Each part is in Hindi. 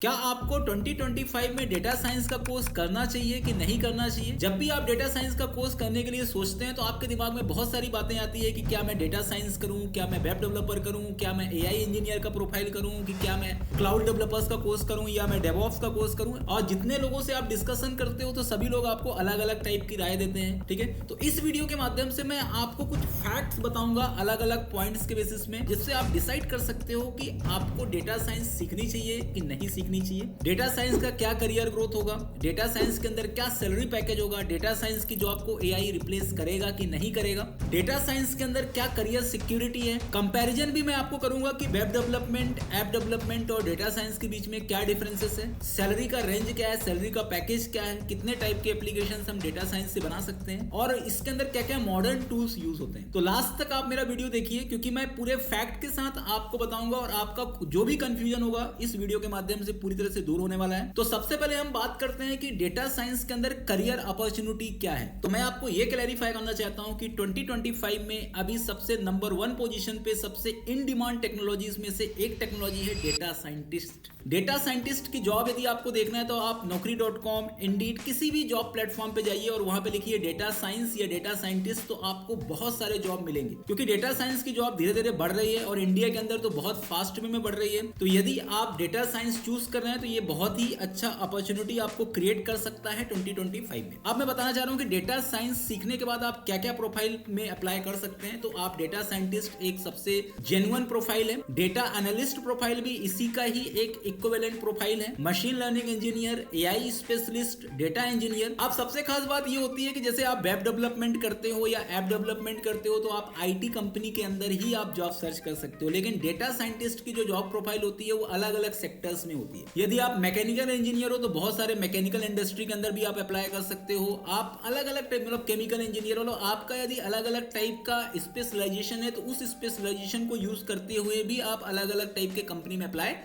क्या आपको 2025 में डेटा साइंस का कोर्स करना चाहिए कि नहीं करना चाहिए? जब भी आप डेटा साइंस का कोर्स करने के लिए सोचते हैं तो आपके दिमाग में बहुत सारी बातें आती है कि क्या मैं डेटा साइंस करूं, क्या मैं वेब डेवलपर करूं, क्या मैं एआई इंजीनियर का प्रोफाइल करूं, कि क्या मैं क्लाउड डेवलपर्स का कोर्स करूं या मैं डेवऑप्स का कोर्स करूं। और जितने लोगों से आप डिस्कशन करते हो तो सभी लोग आपको अलग अलग टाइप की राय देते हैं, ठीक है। तो इस वीडियो के माध्यम से मैं आपको कुछ फैक्ट्स बताऊंगा अलग अलग पॉइंट्स के बेसिस में, जिससे आप डिसाइड कर सकते हो कि आपको डेटा साइंस सीखनी चाहिए कि नहीं सीखनी चाहिए। डेटा साइंस का क्या करियर ग्रोथ होगा, डेटा साइंस के अंदर क्या सैलरी पैकेज होगा, डेटा साइंस की जॉब को एआई रिप्लेस करेगा कि नहीं करेगा, डेटा साइंस के अंदर क्या करियर सिक्योरिटी है। कंपैरिजन भी मैं आपको करूंगा कि वेब डेवलपमेंट, ऐप डेवलपमेंट और डेटा साइंस के बीच में क्या डिफरेंसेस है, सैलरी का रेंज क्या है, सैलरी का पैकेज क्या है, कितने टाइप के एप्लीकेशन हम डेटा साइंस से बना सकते हैं और इसके अंदर क्या क्या मॉडर्न टूल्स यूज होते हैं। तो लास्ट तक आप मेरा वीडियो देखिए, क्योंकि मैं पूरे फैक्ट के साथ आपको बताऊंगा और आपका जो भी कंफ्यूजन होगा इस वीडियो के माध्यम से पूरी तरह से दूर होने वाला है। तो सबसे पहले हम बात करते हैं कि डेटा साइंस के अंदर करियर अपॉर्चुनिटी क्या है। तो मैं आपको यह क्लैरिफाई करना चाहता हूं कि 2025 में अभी सबसे नंबर 1 पोजीशन पे सबसे इन डिमांड टेक्नोलॉजीज में से एक टेक्नोलॉजी है डेटा साइंटिस्ट। डेटा साइंटिस्ट की जॉब यदि आपको देखना है तो आप naukri.com, इंडीड किसी भी जॉब प्लेटफॉर्म पे जाइए और वहां पे लिखिए डेटा साइंस या डेटा साइंटिस्ट, तो आपको बहुत सारे जॉब मिलेंगे, क्योंकि डेटा साइंस की जॉब धीरे धीरे बढ़ रही है और इंडिया के अंदर तो बहुत फास्ट वे में बढ़ रही है। तो यदि आप डेटा साइंस चूज कर रहे हैं तो ये बहुत ही अच्छा अपॉर्चुनिटी आपको क्रिएट कर सकता है 2025 में। अब मैं बताना चाह रहा हूं कि डेटा साइंस सीखने के बाद आप क्या क्या प्रोफाइल में अप्लाई कर सकते हैं। तो आप डेटा साइंटिस्ट एक सबसे जेन्युइन प्रोफाइल है, डेटा एनालिस्ट प्रोफाइल भी इसी का ही एक इक्विवेलेंट प्रोफाइल है, machine learning engineer, AI specialist, data engineer. अब सबसे खास बात ये होती है कि जैसे आप वेब डेवलपमेंट करते हो या ऐप डेवलपमेंट करते हो तो आप आईटी कंपनी के अंदर ही आप जॉब सर्च कर सकते हो, लेकिन डेटा साइंटिस्ट की जो जॉब प्रोफाइल होती है वो अलग अलग सेक्टर्स में होती है। यदि आप मैकेनिकल इंजीनियर हो तो बहुत सारे मैकेनिकल इंडस्ट्री के अंदर भी आप अप्लाई कर सकते हो। आप अलग अलग टाइप, मतलब केमिकल इंजीनियर हो, आपका यदि अलग अलग टाइप का स्पेशलाइजेशन है तो उस स्पेशलाइजेशन को यूज करते हुए भी आप अलग अलग टाइप के कंपनी में अप्लाई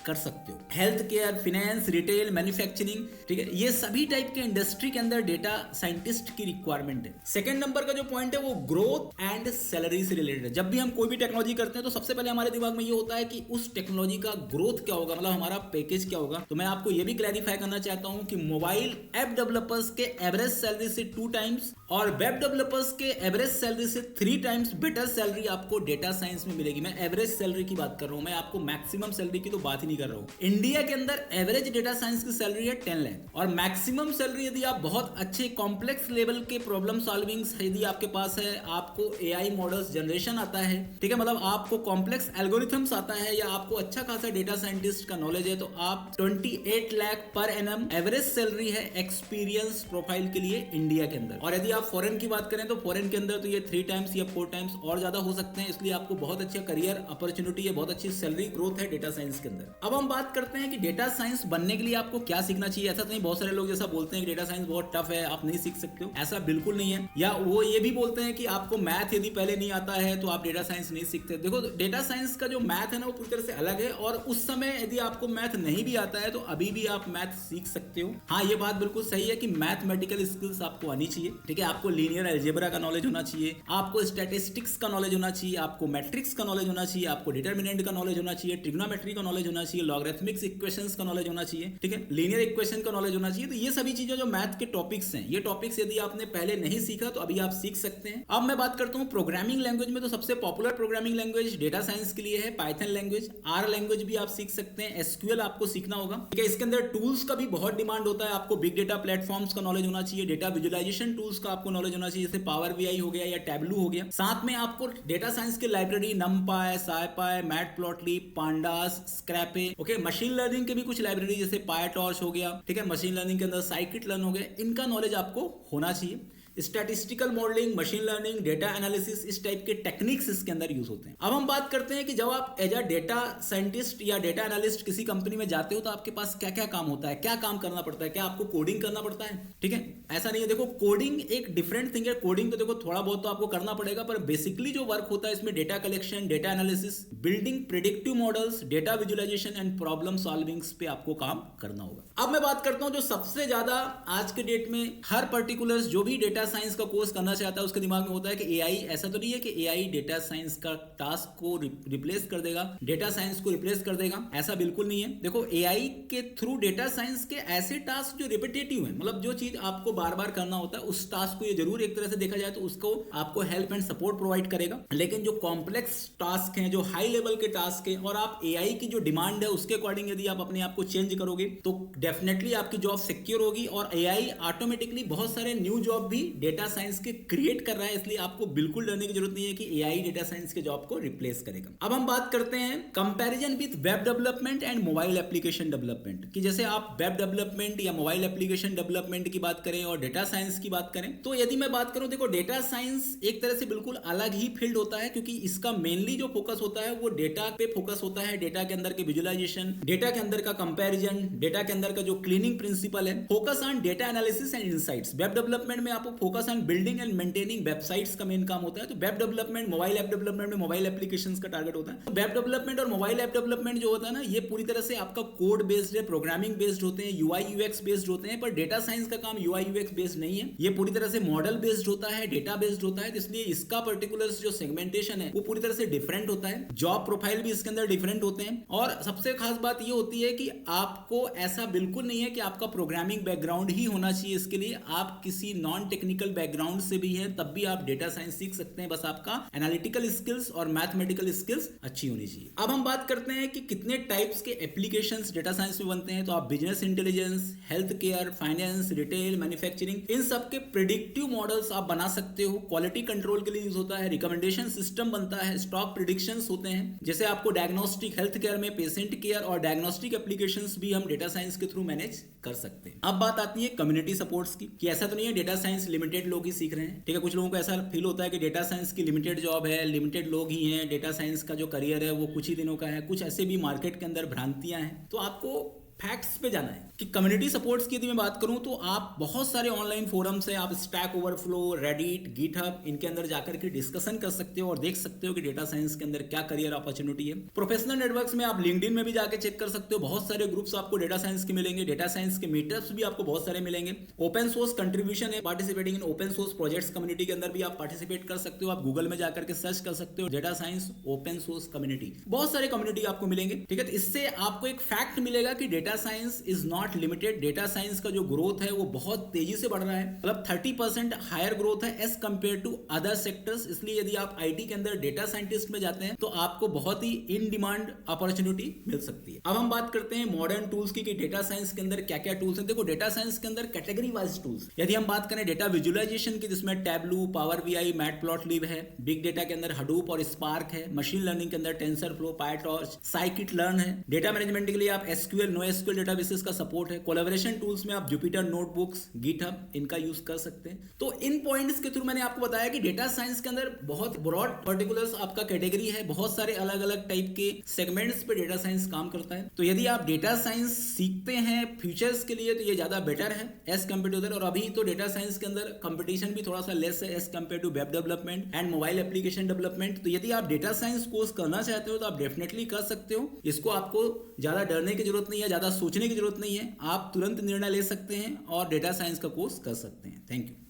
कर सकते हो। Health care, finance, retail, manufacturing, ठीक है, ये सभी टाइप के इंडस्ट्री के अंदर डेटा साइंटिस्ट की रिक्वायरमेंट है। सेकंड नंबर का जो पॉइंट है वो ग्रोथ एंड सैलरी से रिलेटेड है। जब भी हम कोई भी टेक्नोलॉजी करते हैं तो सबसे पहले हमारे दिमाग में ये होता है कि उस टेक्नोलॉजी का ग्रोथ क्या होगा, मतलब हमारा पैकेज क्या होगा। तो मैं आपको ये भी क्लैरिफाई करना चाहता हूं कि मोबाइल ऐप डेवलपर्स के एवरेज सैलरी से 2 टाइम्स और वेब डेवलपर्स के एवरेज सैलरी से 3 टाइम्स बेटर सैलरी आपको डेटा साइंस में मिलेगी। मैं एवरेज सैलरी की बात कर रहा हूं, मैं आपको मैक्सिमम सैलरी की तो बात ही नहीं कर रहा हूं। इंडिया के अंदर एवरेज डेटा साइंस की सैलरी है 10 लाख और मैक्सिमम सैलरी यदि आप बहुत अच्छे कॉम्प्लेक्स लेवल के प्रॉब्लम सॉल्विंग्स यदि आपके पास है, आपको एआई मॉडल्स जनरेशन आता है, ठीक है, मतलब आपको कॉम्प्लेक्स एल्गोरिथम्स आता है या आपको अच्छा खासा डेटा साइंटिस्ट का नॉलेज है, तो आप 28 lakh per annum average salary है एक्सपीरियंस प्रोफाइल के लिए इंडिया के अंदर। और यदि आप फॉरेन की बात करें तो फॉरेन के अंदर तो ये 3 टाइम्स या 4 टाइम्स और ज्यादा हो सकते हैं, इसलिए आपको बहुत अच्छा करियर अपॉर्चुनिटी है, बहुत अच्छी सैलरी ग्रोथ है डेटा साइंस के अंदर। अब हम बात करते हैं कि डेटा साइंस बनने के लिए आपको क्या सीखना चाहिए। ऐसा तो नहीं, बहुत सारे लोग जैसा बोलते हैं कि डेटा साइंस बहुत टफ है, आप नहीं सीख सकते हो, ऐसा बिल्कुल नहीं है। या वो ये भी बोलते हैं कि आपको मैथ यदि पहले नहीं आता है तो आप डेटा साइंस नहीं सीखते। देखो, डेटा साइंस का जो मैथ है ना वो पूरी तरह से अलग है और उस समय यदि आपको मैथ नहीं भी आता है तो अभी भी आप मैथ सीख सकते हो। हाँ, ये बात बिल्कुल सही है कि मैथमेटिकल स्किल्स आपको आनी चाहिए, ठीक है, आपको लीनियर अलजेब्रा का नॉलेज होना चाहिए, आपको स्टैटिस्टिक्स का नॉलेज होना चाहिए, आपको मैट्रिक्स का नॉलेज होना चाहिए, आपको डिटरमिनेंट का नॉलेज होना चाहिए, ट्रिग्नोमेट्री का नॉलेज होना चाहिए, लॉगरिथमिक्स इक्वेशंस का नॉलेज होना चाहिए, ठीक है, लीनियर इक्वेशन का नॉलेज होना चाहिए। तो ये सभी चीजें जो मैथ के टॉपिक्स हैं, ये टॉपिक्स यदि आपने पहले नहीं सीखा तो अभी आप सीख सकते हैं। अब मैं बात करता हूं प्रोग्रामिंग लैंग्वेज में, तो सबसे popular programming language data science के लिए है पाइथन लैंग्वेज। आर लैंग्वेज भी आप सीख सकते हैं, एसक्यूएल आपको सीखना होगा, ठीक है। इसके अंदर टूल्स का भी बहुत डिमांड होता है, आपको बिग डेटा प्लेटफॉर्म्स का नॉलेज होना चाहिए, डेटा विजुअलाइजेशन टूल्स का आपको नॉलेज होना चाहिए, जैसे पावर बीआई हो गया या टैबलू हो गया। साथ में आपको डेटा साइंस की library NumPy, SciPy, Matplotlib, pandas, Scrapy, okay, machine learning के भी कुछ लाइब्रेरी जैसे पायटॉर्च हो गया, ठीक है, मशीन लर्निंग के अंदर साइकिट लर्न हो गया, इनका नॉलेज आपको होना चाहिए। Statistical modelling, machine learning, data analysis, इस टाइप के टेक्निक्स इसके अंदर यूज होते हैं। अब हम बात करते हैं कि जब आप एज अ डेटा साइंटिस्ट या डेटा एनालिस्ट किसी कंपनी में जाते हो तो आपके पास क्या क्या काम होता है, क्या काम करना पड़ता है, क्या आपको कोडिंग करना पड़ता है, ठीक है, ऐसा नहीं है। देखो, कोडिंग एक डिफरेंट थिंग है, कोडिंग तो देखो थोड़ा बहुत तो आपको करना पड़ेगा, पर बेसिकली जो वर्क होता है इसमें data collection, data analysis, building predictive models, data visualisation and problem solvings पे आपको काम करना होगा। अब मैं बात करता हूं जो सबसे ज्यादा आज के डेट में हर पर्टिकुलर जो भी डेटा डेटा साइंस का कोर्स करना चाहता है उसके दिमाग में होता है कि एआई, ऐसा तो नहीं है कि एआई डेटा साइंस का टास्क को रिप्लेस कर देगा, डेटा साइंस को रिप्लेस कर देगा, ऐसा बिल्कुल नहीं है। देखो एआई के थ्रू डेटा साइंस के ऐसे टास्क जो रिपीटेटिव है, मतलब जो चीज आपको बार बार करना होता है उस टास्क को ये जरूर एक तरह से देखा जाए तो उसको आपको हेल्प एंड सपोर्ट प्रोवाइड करेगा। लेकिन जो कॉम्प्लेक्स टास्क हैं, जो हाई लेवल के टास्क हैं और आप एआई की जो डिमांड है उसके अकॉर्डिंग यदि आप अपने आप को चेंज करोगे तो डेफिनेटली आपकी जॉब सिक्योर होगी और एआई ऑटोमेटिकली बहुत सारे न्यू जॉब भी डेटा साइंस के क्रिएट कर रहा है। इसलिए आपको बिल्कुल डरने की जरूरत नहीं है कि एआई डेटा साइंस के जॉब को रिप्लेस करेगा। अब हम बात करते हैं comparison with web development and mobile application development, कि जैसे आप वेब डेवलपमेंट या मोबाइल एप्लीकेशन डेवलपमेंट की बात करें और डेटा साइंस की बात करें, तो यदि मैं बात करूं, देखो डेटा साइंस एक तरह से बिल्कुल अलग ही फील्ड होता है, क्योंकि इसका मेनली जो फोकस होता है वो डेटा पे फोकस होता है, डेटा के अंदर के विजुअलाइजेशन, डेटा के अंदर का कंपैरिजन, डेटा के अंदर का जो क्लीनिंग प्रिंसिपल है, focus on data analysis and insights. Web development में आपको focus on building and maintaining websites का मेन काम होता है। तो web development, mobile app development में मोबाइल एप्लीकेशंस का टारगेट होता है। तो वेब डेवलपमेंट और मोबाइल ऐप डेवलपमेंट जो होता है ना, ये पूरी तरह से आपका कोड बेस्ड है, प्रोग्रामिंग बेस्ड होते हैं, यूआई यूएक्स बेस्ड होते हैं। पर डेटा साइंस का काम यूआई यूएक्स बेस्ड नहीं है, ये पूरी तरह से मॉडल बेस्ड होता है, डेटा बेस्ड होता है। तो इसलिए इसका पर्टिकुलर जो सेगमेंटेशन है वो पूरी तरह से डिफरेंट होता है, जॉब प्रोफाइल भी इसके अंदर डिफरेंट होते हैं। और सबसे खास बात ये होती है कि आपको ऐसा बिल्कुल नहीं है कि आपका प्रोग्रामिंग बैकग्राउंड ही होना चाहिए इसके लिए, आप किसी नॉन टेक्निकल बैकग्राउंड से भी हैं तब भी आप डेटा साइंस सीख सकते हैं, बस आपका एनालिटिकल स्किल्स और मैथमेटिकल स्किल्स अच्छी होनी चाहिए। अब हम बात करते हैं कि कितने टाइप्स के एप्लीकेशंस डेटा साइंस में बनते हैं। तो आप business intelligence, health care, finance, retail, manufacturing, इन सब के प्रिडिक्टिव मॉडल्स आप बना सकते हो। क्वालिटी कंट्रोल के लिए यूज होता है, रिकमेंडेशन सिस्टम बनता है, स्टॉक प्रिडिक्शंस होते हैं। जैसे आपको डायग्नोस्टिक, हेल्थ केयर में पेशेंट केयर और डायग्नोस्टिक एप्लीकेशंस भी हम डेटा साइंस के थ्रू मैनेज कर सकते हैं। अब बात आती है कम्युनिटी सपोर्ट्स की, कि ऐसा तो नहीं है डेटा साइंस लिमिटेड लोग ही सीख रहे हैं, ठीक है। कुछ लोगों को ऐसा फील होता है कि डेटा साइंस की लिमिटेड जॉब है, लिमिटेड लोग ही हैं, डेटा साइंस का जो करियर है वो कुछ ही दिनों का है। कुछ ऐसे भी मार्केट के अंदर भ्रांतियां हैं। तो आपको फैक्ट्स पे जाना है कि कम्युनिटी सपोर्ट्स की यदि मैं बात करूं तो आप बहुत सारे ऑनलाइन फोरम्स हैं, आप स्टैक ओवरफ्लो, रेडिट, गिटहब, इनके अंदर जाकर के डिस्कशन कर सकते हो और देख सकते हो कि डेटा साइंस के अंदर क्या करियर अपॉर्चुनिटी है। प्रोफेशनल नेटवर्क्स में आप लिंक्डइन में भी जाकर चेक कर सकते हो, बहुत सारे ग्रुप्स आपको डेटा साइंस के मिलेंगे, डेटा साइंस के मीटअप्स भी आपको बहुत सारे मिलेंगे। ओपन सोर्स कंट्रीब्यूशन है, participating in open source projects community के अंदर भी आप पार्टिसिपेट कर सकते हो। आप गूगल में जाकर के सर्च कर सकते हो data science open source community, बहुत सारे कम्युनिटी आपको मिलेंगे, ठीक है। तो इससे आपको एक फैक्ट मिलेगा कि data science is not limited. Data science का जो ग्रोथ है वो बहुत तेजी से बढ़ रहा है, मतलब 30% हायर ग्रोथ है as compare to other sectors. इसलिए यदि आप आईटी के अंदर डेटा साइंटिस्ट में जाते हैं तो आपको बहुत ही इन डिमांड अपॉर्चुनिटी मिल सकती है। अब हम बात करते हैं मॉडर्न टूल्स की कि डेटा साइंस के अंदर क्या क्या टूल्स हैं। देखो डेटा साइंस के अंदर कैटेगरी वाइज टूल्स, यदि हम बात करें डेटा विजुअलाइजेशन की, जिसमें टैबलू, पावर बीआई, मैटप्लॉटलिब है। बिग डेटा के अंदर हडूप और स्पार्क है। मशीन लर्निंग के अंदर टेंसरफ्लो, पायटॉर्च, साइकिट लर्न है। डेटा मैनेजमेंट के लिए आप एसक्यूएल, नो एसक्यूएल डेटाबेसेस का सपोर्ट है। कोलैबोरेशन टूल्स में आप जुपिटर नोटबुक्स, गिटहब, इनका यूज कर सकते हैं। तो इन पॉइंट्स के थ्रू मैंने आपको बताया कि डेटा साइंस के अंदर बहुत ब्रॉड पर्टिकुलर्स आपका कैटेगरी है, बहुत सारे अलग अलग टाइप के सेगमेंट्स पे डेटा साइंस काम करता है। तो यदि आप डेटा साइंस सीखते हैं फ्यूचर्स के लिए तो ये ज्यादा बेटर है एज कम्पेयर टू अदर। और अभी तो डेटा साइंस के अंदर कंपटीशन भी थोड़ा सा लेस है as compare to web development and mobile application development. तो यदि आप डेटा साइंस कोर्स करना चाहते हो तो आप डेफिनेटली कर सकते हो। इसको आपको ज्यादा डरने की जरूरत नहीं है, ज्यादा सोचने की जरूरत नहीं है, आप तुरंत निर्णय ले सकते हैं और डेटा साइंस का कोर्स कर सकते हैं। Thank you.